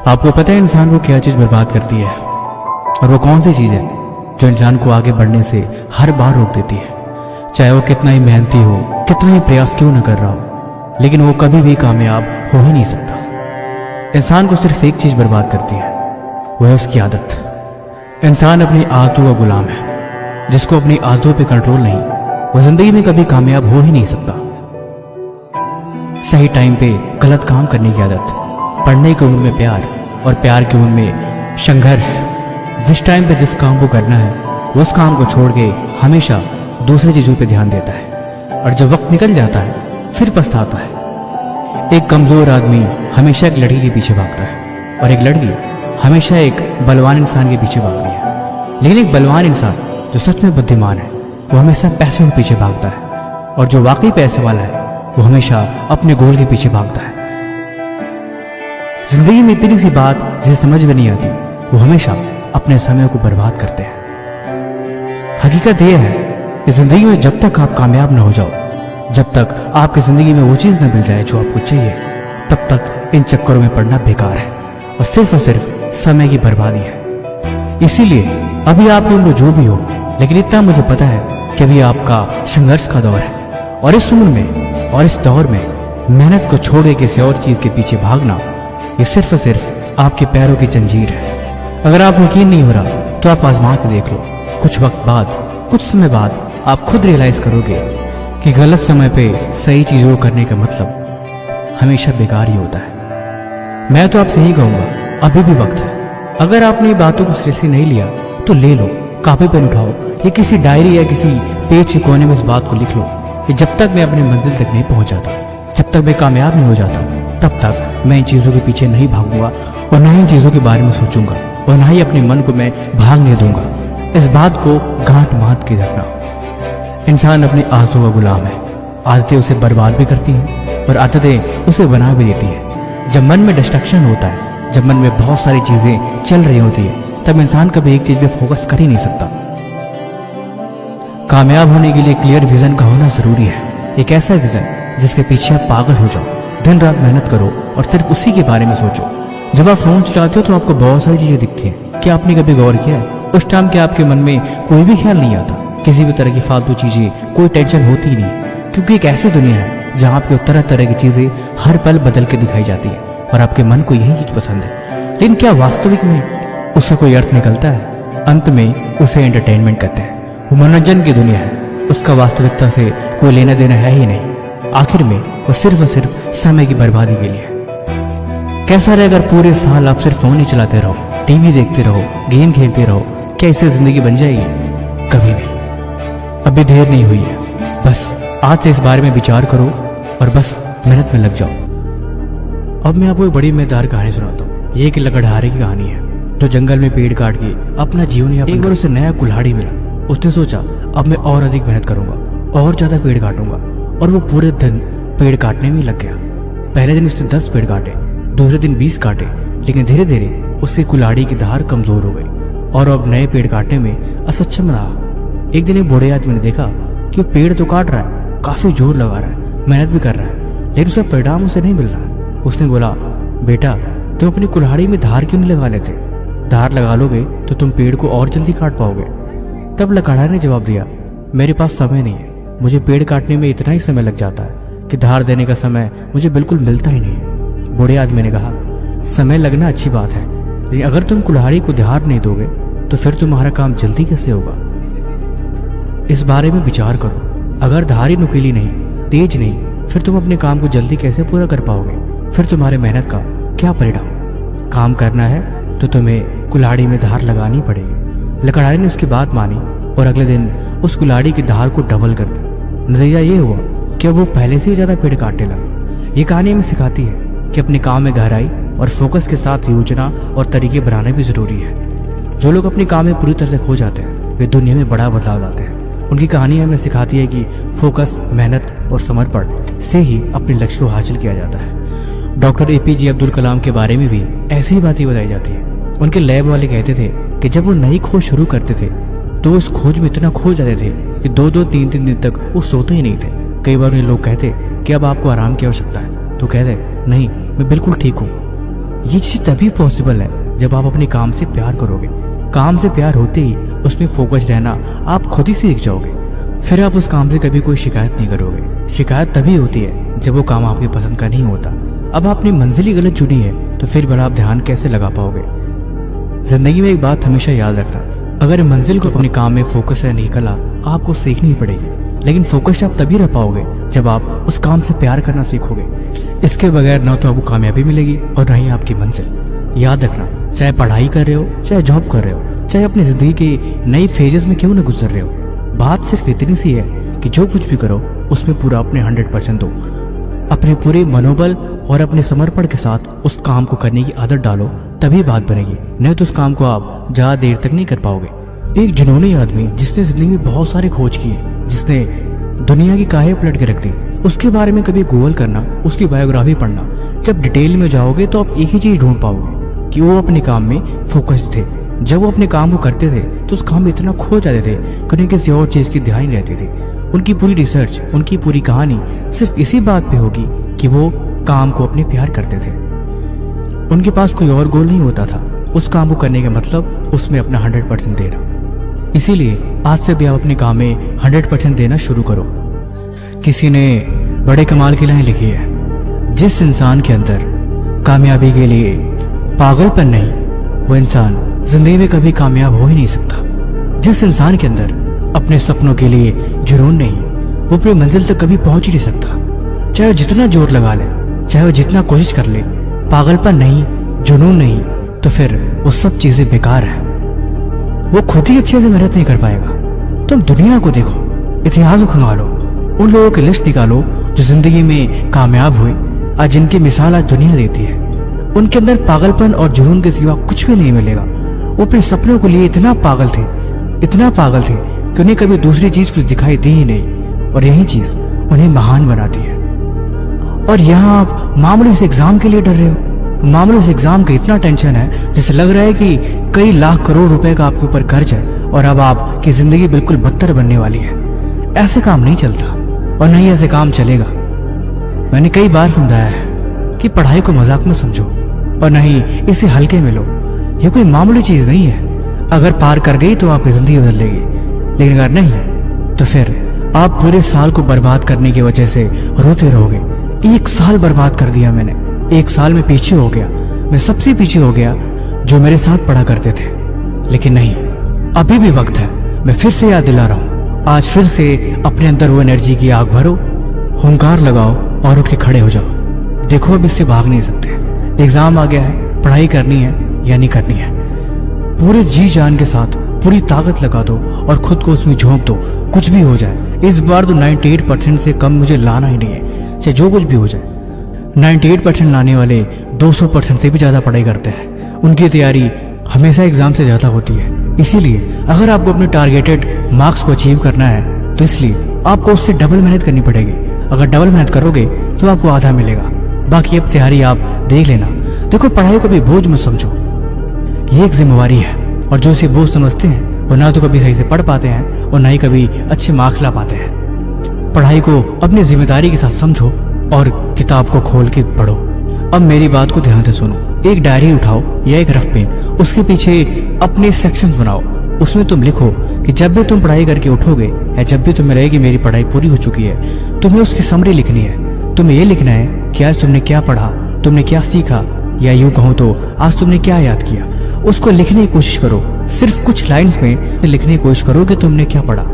आपको पता है इंसान को क्या चीज़ बर्बाद करती है, और वो कौन सी चीज़ है जो इंसान को आगे बढ़ने से हर बार रोक देती है। चाहे वो कितना ही मेहनती हो, कितना ही प्रयास क्यों न कर रहा हो, लेकिन वो कभी भी कामयाब हो ही नहीं सकता। इंसान को सिर्फ एक चीज़ बर्बाद करती है, वो है उसकी आदत। इंसान अपनी आदतों का गुलाम है। जिसको अपनी आदतों पे कंट्रोल नहीं, वो जिंदगी में कभी कामयाब हो ही नहीं सकता। सही टाइम पे गलत काम करने की आदत, पढ़ने की उम्र में प्यार, और प्यार की उम्र में संघर्ष। जिस टाइम पे जिस काम को करना है, वो उस काम को छोड़ के हमेशा दूसरी चीजों पे ध्यान देता है, और जब वक्त निकल जाता है फिर पछताता है। एक कमजोर आदमी हमेशा एक लड़की के पीछे भागता है, और एक लड़की हमेशा एक बलवान इंसान के पीछे भाग रही है। लेकिन एक बलवान इंसान जो सच में बुद्धिमान है, वो हमेशा पैसों के पीछे भागता है, और जो वाकई पैसे वाला है वो हमेशा अपने गोल के पीछे भागता है। जिंदगी में इतनी सी बात जिसे समझ में नहीं आती, वो हमेशा अपने समय को बर्बाद करते हैं। हकीकत यह है कि जिंदगी में जब तक आप कामयाब न हो जाओ, जब तक आपकी जिंदगी में वो चीज न मिल जाए जो आपको चाहिए, तब तक इन चक्करों में पड़ना बेकार है और सिर्फ समय की बर्बादी है। इसीलिए अभी आपकी उम्र जो भी हो, लेकिन इतना मुझे पता है कि अभी आपका संघर्ष का दौर है, और इस उम्र में और इस दौर में मेहनत को छोड़ के किसी और चीज के पीछे भागना, ये सिर्फ आपके पैरों की जंजीर है। अगर आप यकीन नहीं हो रहा तो आप आजमा के देख लो। कुछ वक्त बाद, कुछ समय बाद आप खुद रियलाइज करोगे कि गलत समय पे सही चीजों को करने का मतलब हमेशा बेकार ही होता है। मैं तो आपसे यही कहूंगा, अभी भी वक्त है। अगर आपने बातों को सीरियसली नहीं लिया तो ले लो, कॉपी पेन उठाओ, या किसी डायरी या किसी पेज के कोने में इस बात को लिख लो कि जब तक मैं अपनी मंजिल तक नहीं पहुंच जाता, जब तक मैं कामयाब नहीं हो जाता, तब तक मैं इन चीजों के पीछे नहीं भागूंगा, और ना ही इन चीजों के बारे में सोचूंगा, और ना ही अपने मन को मैं भागने दूंगा। इस बात को गांठ बांध के रखना। इंसान अपनी आदतों का गुलाम है। आदतें उसे बर्बाद भी करती हैं, और आदतें उसे बना भी देती हैं। जब मन में डिस्ट्रैक्शन होता है, जब मन में बहुत सारी चीजें चल रही होती है, तब इंसान कभी एक चीज पे फोकस कर ही नहीं सकता। कामयाब होने के लिए क्लियर विजन का होना जरूरी है। एक ऐसा विजन जिसके पीछे आप पागल हो जाओ, दिन रात मेहनत करो और सिर्फ उसी के बारे में सोचो। जब आप फोन चलाते हो तो आपको बहुत सारी चीजें दिखती हैं। क्या आपने कभी गौर किया है उस टाइम के आपके मन में कोई भी ख्याल नहीं आता, किसी भी तरह की फालतू चीजें, कोई टेंशन होती ही नहीं, क्योंकि एक ऐसी दुनिया है जहाँ आपको तरह तरह की चीजें हर पल बदल के दिखाई जाती है, और आपके मन को यही चीज पसंद है। लेकिन क्या वास्तविक में उसका कोई अर्थ निकलता है? अंत में उसे एंटरटेनमेंट कहते हैं। वो मनोरंजन की दुनिया है, उसका वास्तविकता से कोई लेना देना है ही नहीं। आखिर में वो सिर्फ समय की बर्बादी के लिए। कैसा रहे अगर पूरे साल आप सिर्फ फोन ही चलाते रहो, टीवी देखते रहो, गेम खेलते रहो? क्या इससे जिंदगी बन जाएगी? कभी नहीं। अभी देर नहीं हुई है, बस आज से इस बारे में विचार करो और बस मेहनत में लग जाओ। अब मैं आपको एक बड़ी मजेदार कहानी सुनाता हूँ। ये एक लकड़हारे की कहानी है जो जंगल में पेड़ काट के अपना जीवन यापन। एक बार उसे नया कुल्हाड़ी मिला। उसने सोचा अब मैं और अधिक मेहनत करूंगा, और ज्यादा पेड़ काटूंगा, और वो पूरे दिन पेड़ काटने में लग गया। पहले दिन उसने 10 पेड़ काटे, दूसरे दिन 20 काटे, लेकिन धीरे धीरे उसकी कुल्हाड़ी की धार कमजोर हो गई और अब नए पेड़ काटने में असक्षम रहा। एक दिन एक बूढ़े आदमी ने देखा कि वो पेड़ तो काट रहा है, काफी जोर लगा रहा है, मेहनत भी कर रहा है, लेकिन उसका परिणाम उसे नहीं मिल रहा। उसने बोला, बेटा तुम अपनी कुल्हाड़ी में धार क्यों नहीं लगा लेते? धार लगा लोगे तो तुम पेड़ को और जल्दी काट पाओगे। तब लकड़हारे ने जवाब दिया, मेरे पास समय नहीं है, मुझे पेड़ काटने में इतना ही समय लग जाता है कि धार देने का समय मुझे बिल्कुल मिलता ही नहीं। बूढ़े आदमी ने कहा, समय लगना अच्छी बात है, लेकिन अगर तुम कुल्हाड़ी को धार नहीं दोगे तो फिर तुम्हारा काम जल्दी कैसे होगा? इस बारे में विचार करो। अगर धार ही नुकीली नहीं, तेज नहीं, फिर तुम अपने काम को जल्दी कैसे पूरा कर पाओगे? फिर तुम्हारे मेहनत का क्या परिणाम? काम करना है तो तुम्हें कुल्हाड़ी में धार लगानी पड़ेगी। लकड़हारे ने उसकी बात मानी और अगले दिन उस कुल्हाड़ी की धार को डबल कर दिया। नतीजा ये हुआ कि वो पहले से ही ज्यादा पेड़ काटने लगा। ये कहानी हमें सिखाती है कि अपने काम में गहराई और फोकस के साथ योजना और तरीके बनाना भी जरूरी है। जो लोग अपने काम में पूरी तरह से खो जाते हैं, वे दुनिया में बड़ा बदलाव लाते हैं। उनकी कहानी हमें सिखाती है कि फोकस, मेहनत और समर्पण से ही अपने लक्ष्य को हासिल किया जाता है। डॉक्टर APJ अब्दुल कलाम के बारे में भी ऐसी ही बातें बताई जाती है। उनके लैब वाले कहते थे कि जब वो नई खोज शुरू करते थे तो उस खोज में इतना खो जाते थे कि 2-2, 3-3 दिन तक वो सोते ही नहीं थे। कई बार उन्हें लोग कहते कि अब आपको आराम की आवश्यकता है, तो कहते नहीं, मैं बिल्कुल ठीक हूँ। ये चीज तभी पॉसिबल है जब आप अपने काम से प्यार करोगे। काम से प्यार होते ही उसमें फोकस रहना आप खुद ही सीख जाओगे। फिर आप उस काम से कभी कोई शिकायत नहीं करोगे। शिकायत तभी होती है जब वो काम आपकी पसंद का नहीं होता। अब अपनी मंजिल ही गलत चुनी है तो फिर बड़ा आप ध्यान कैसे लगा पाओगे। जिंदगी में एक बात हमेशा याद रखना, अगर मंजिल को अपने काम में फोकस रहने की कला आपको सीखनी पड़ेगी, लेकिन फोकस आप तभी रह पाओगे जब आप उस काम से प्यार करना सीखोगे। इसके बगैर ना तो आपको कामयाबी मिलेगी और ना ही आपकी मंजिल। याद रखना, चाहे पढ़ाई कर रहे हो, चाहे जॉब कर रहे हो, चाहे अपनी जिंदगी के नई फेजेस में क्यों न गुजर रहे हो, बात सिर्फ इतनी सी है कि जो कुछ भी करो उसमें पूरा अपने 100% दो। अपने पूरे मनोबल और अपने समर्पण के साथ उस काम को करने की आदत डालो, तभी बात बनेगी। नहीं तो उस काम को आप ज्यादा देर तक नहीं कर पाओगे। एक जुनूनी आदमी जिसने जिंदगी में बहुत सारे खोज किए, जिसने दुनिया की काहे पलट के रख दी, उसके बारे में कभी गूगल करना, उसकी बायोग्राफी पढ़ना। जब डिटेल में जाओगे तो आप एक ही चीज ढूंढ पाओगे कि वो अपने काम में फोकस थे। जब वो अपने काम को करते थे तो उस काम में इतना खो जाते थे कि उन्हें किसी और चीज की ध्यान नहीं रहती थी। उनकी पूरी रिसर्च, उनकी पूरी कहानी सिर्फ इसी बात पे होगी कि वो काम को अपने प्यार करते थे। उनके पास कोई और गोल नहीं होता था। उस काम को करने का मतलब उसमें अपना 100% देना। इसीलिए आज से भी आप अपने काम में 100% देना शुरू करो। किसी ने बड़े कमाल की लाइन लिखी है, जिस इंसान के अंदर कामयाबी के लिए पागलपन नहीं, वो इंसान जिंदगी में कभी कामयाब हो ही नहीं सकता। जिस इंसान के अंदर अपने सपनों के लिए जुनून नहीं, वो अपनी मंजिल तक कभी पहुंच ही नहीं सकता। चाहे वो जितना जोर लगा ले, चाहे वो जितना कोशिश कर ले, पागलपन नहीं, जुनून नहीं, तो फिर वो सब चीजें बेकार है। वो खुद ही अच्छे से मेहनत नहीं कर पाएगा। तुम दुनिया को देखो, इतिहास को खंगालो, उन लोगों की लिस्ट निकालो जो जिंदगी में कामयाब हुए, आज जिनकी मिसाल आज दुनिया देती है। उनके अंदर पागलपन और जुनून के सिवा कुछ भी नहीं मिलेगा। वो अपने सपनों के लिए इतना पागल थे कि उन्हें कभी दूसरी चीज कुछ दिखाई दी ही नहीं, और यही चीज उन्हें महान बनाती है। और यहाँ आप मामूली से एग्जाम के लिए डर रहे हो। मामूली से एग्जाम का इतना टेंशन है जैसे लग रहा है कि कई लाख करोड़ रुपए का आपके ऊपर कर्ज है और अब आपकी जिंदगी बिल्कुल बदतर बनने वाली है। ऐसे काम नहीं चलता और नहीं ऐसे काम चलेगा। मैंने कई बार समझाया है कि पढ़ाई को मजाक में समझो और नहीं इसे हल्के में लो। ये कोई मामूली चीज नहीं है। अगर पार कर गई तो आपकी जिंदगी बदल देगी, लेकिन अगर नहीं तो फिर आप पूरे साल को बर्बाद करने की वजह से रोते रहोगे। 1 साल बर्बाद कर दिया मैंने, 1 साल में पीछे हो गया, मैं सबसे पीछे हो गया जो मेरे साथ पढ़ा करते थे। लेकिन नहीं, अभी भी वक्त है। मैं फिर से याद दिला रहा हूँ, आज फिर से अपने अंदर वो एनर्जी की आग भरो, हुंकार लगाओ और उठ के खड़े हो जाओ। देखो अब इससे भाग नहीं सकते। एग्जाम आ गया है, पढ़ाई करनी है या नहीं करनी है। पूरे जी जान के साथ पूरी ताकत लगा दो और खुद को उसमें झोंक दो। कुछ भी हो जाए, इस बार तो 98% से कम मुझे लाना ही नहीं है, चाहे जो कुछ भी हो जाए। 98% लाने वाले 200% से भी ज्यादा पढ़ाई करते हैं। उनकी तैयारी हमेशा एग्जाम से ज्यादा होती है। इसीलिए अगर आपको अपने टारगेटेड मार्क्स को अचीव करना है तो इसलिए आपको उससे डबल मेहनत करनी पड़ेगी। अगर डबल मेहनत करोगे तो आपको आधा मिलेगा, बाकी अब तैयारी आप देख लेना। देखो, पढ़ाई को भी बोझ मत समझो, ये एक जिम्मेवारी है। और जो इसे बोझ समझते हैं वो ना तो कभी सही से पढ़ पाते हैं और ना ही कभी अच्छे मार्क्स ला पाते हैं। पढ़ाई को अपनी जिम्मेदारी के साथ समझो और किताब को खोल के पढ़ो। अब मेरी बात को ध्यान से सुनो। एक डायरी उठाओ या एक रफ पेन, उसके पीछे अपने सेक्शंस बनाओ। उसमें तुम लिखो कि जब भी तुम पढ़ाई करके उठोगे या जब भी तुम्हें रहेगी मेरी पढ़ाई पूरी हो चुकी है, तुम्हें उसकी समरी लिखनी है। तुम्हें ये लिखना है कि आज तुमने क्या पढ़ा, तुमने क्या सीखा, या यूं कहूं तो आज तुमने क्या याद किया। उसको लिखने की कोशिश करो, सिर्फ कुछ लाइंस में लिखने की कोशिश करो कि तुमने क्या पढ़ा।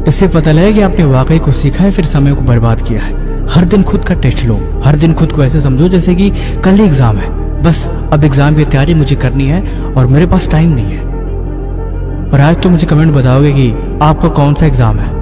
इससे पता लगे कि आपने वाकई कुछ सीखा है, फिर समय को बर्बाद किया है। हर दिन खुद का टेस्ट लो, हर दिन खुद को ऐसे समझो जैसे कि कल ही एग्जाम है, बस अब एग्जाम की तैयारी मुझे करनी है और मेरे पास टाइम नहीं है। और आज तो मुझे कमेंट बताओगे कि आपका कौन सा एग्जाम है।